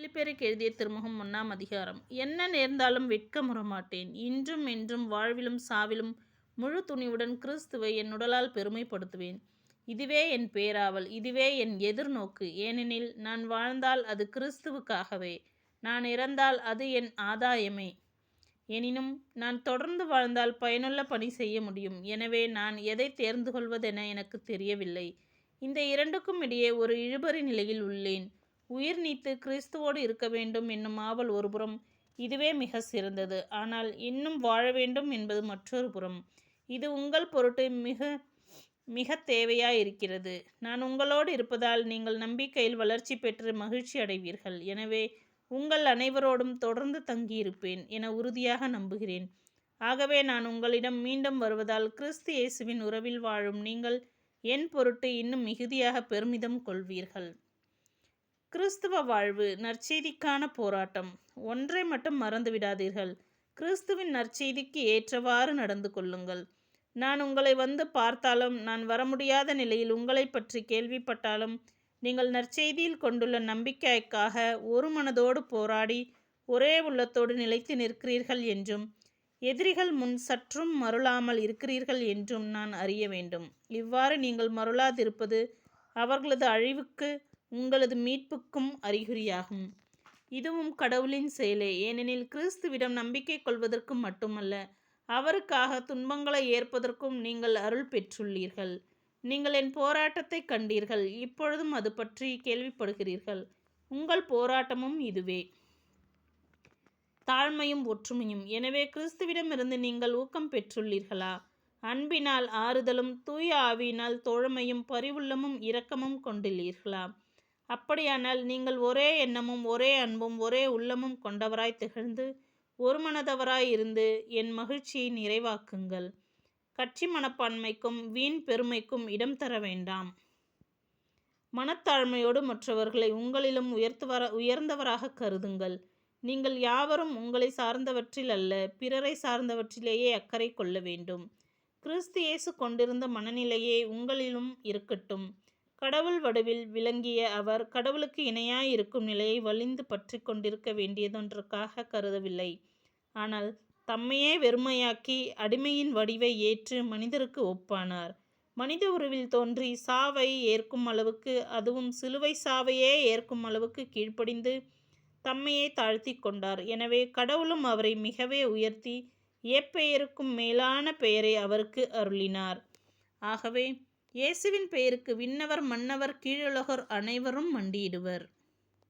பிலிப்பியருக்கு எழுதிய திருமுகம் 1ஆம் அதிகாரம். என்ன நேர்ந்தாலும் வெட்கமுற மாட்டேன். இன்றும் என்றும் வாழ்விலும் சாவிலும் முழு துணிவுடன் கிறிஸ்துவை என் உடலால் பெருமைப்படுத்துவேன். இதுவே என் பேராவல், இதுவே என் எதிர்நோக்கு. ஏனெனில் நான் வாழ்ந்தால் அது கிறிஸ்துவுக்காகவே, நான் இறந்தால் அது என் ஆதாயமே. எனினும் நான் தொடர்ந்து வாழ்ந்தால் பயனுள்ள பணி செய்ய முடியும். எனவே நான் எதை தேர்ந்து கொள்வதென எனக்கு தெரியவில்லை. இந்த இரண்டுக்கும் இடையே ஒரு இழுபறி நிலையில் உள்ளேன். உயிர் நீத்து கிறிஸ்துவோடு இருக்க வேண்டும் என்னும் ஆவல் ஒருபுறம், இதுவே மிக சிறந்தது. ஆனால் இன்னும் வாழ வேண்டும் என்பது மற்றொரு புறம். இது உங்கள் பொருட்டு மிக மிக தேவையாயிருக்கிறது. நான் உங்களோடு இருப்பதால் நீங்கள் நம்பிக்கையில் வளர்ச்சி பெற்று மகிழ்ச்சி அடைவீர்கள். எனவே உங்கள் அனைவரோடும் தொடர்ந்து தங்கியிருப்பேன் என உறுதியாக நம்புகிறேன். ஆகவே நான் உங்களிடம் மீண்டும் வருவதால் கிறிஸ்து இயேசுவின் உறவில் வாழும் நீங்கள் என் பொருட்டு இன்னும் மிகுதியாக பெருமிதம் கொள்வீர்கள். கிறிஸ்துவ வாழ்வு நற்செய்திக்கான போராட்டம். ஒன்றை மட்டும் மறந்துவிடாதீர்கள். கிறிஸ்துவின் நற்செய்திக்கு ஏற்றவாறு நடந்து கொள்ளுங்கள். நான் உங்களை வந்து பார்த்தாலும், நான் வர முடியாத நிலையில் உங்களை பற்றி கேள்விப்பட்டாலும், நீங்கள் நற்செய்தியில் கொண்டுள்ள நம்பிக்கைக்காக ஒரு மனதோடு போராடி ஒரே உள்ளத்தோடு நிலைத்து நிற்கிறீர்கள் என்றும், எதிரிகள் முன் சற்றும் மருளாமல் இருக்கிறீர்கள் என்றும் நான் அறிய வேண்டும். இவ்வாறு நீங்கள் மருளாதிருப்பது அவர்களது அழிவுக்கு உங்களது மீட்புக்கும் அறிகுறியாகும். இதுவும் கடவுளின் செயலே. ஏனெனில் கிறிஸ்துவிடம் நம்பிக்கை கொள்வதற்கு மட்டுமல்ல, அவருக்காக துன்பங்களை ஏற்பதற்கும் நீங்கள் அருள் பெற்றுள்ளீர்கள். நீங்கள் என் போராட்டத்தை கண்டீர்கள், இப்பொழுதும் அது பற்றி கேள்விப்படுகிறீர்கள். உங்கள் போராட்டமும் இதுவே, தாழ்மையும் ஒற்றுமையும். எனவே கிறிஸ்துவிடமிருந்து நீங்கள் ஊக்கம் பெற்றுள்ளீர்களா? அன்பினால் ஆறுதலும் தூய ஆவியினால் தோழமையும் பரிவுள்ளமும் இரக்கமும் கொண்டுள்ளீர்களா? அப்படியானால் நீங்கள் ஒரே எண்ணமும் ஒரே அன்பும் ஒரே உள்ளமும் கொண்டவராய் திகழ்ந்து ஒருமனதவராய் இருந்து என் மகிழ்ச்சியை நிறைவாக்குங்கள். கட்சி மனப்பான்மைக்கும் வீண் பெருமைக்கும் இடம் தர வேண்டாம். மனத்தாழ்மையோடு மற்றவர்களை உங்களிலும் உயர்ந்தவராக கருதுங்கள். நீங்கள் யாவரும் உங்களை சார்ந்தவற்றில் அல்ல, பிறரை சார்ந்தவற்றிலேயே அக்கறை கொள்ள வேண்டும். கிறிஸ்து இயேசு கொண்டிருந்த மனநிலையே உங்களிலும் இருக்கட்டும். கடவுள் வடிவில் விளங்கிய அவர் கடவுளுக்கு இணையாயிருக்கும் நிலையை வலிந்து பற்றி கொண்டிருக்க வேண்டியதொன்றுக்காக கருதவில்லை. ஆனால் தம்மையே வெறுமையாக்கி அடிமையின் வடிவை ஏற்று மனிதருக்கு ஒப்பானார். மனித உருவில் தோன்றி சாவை ஏற்கும் அளவுக்கு, அதுவும் சிலுவை சாவையே ஏற்கும் அளவுக்கு கீழ்ப்படிந்து தம்மையே தாழ்த்தி கொண்டார். எனவே கடவுளும் அவரை மிகவே உயர்த்தி எப்பெயருக்கும் மேலான பெயரை அவருக்கு அருளினார். ஆகவே இயேசுவின் பெயருக்கு விண்ணவர் மன்னவர் கீழுலகோர் அனைவரும் மண்டியிடுவர்.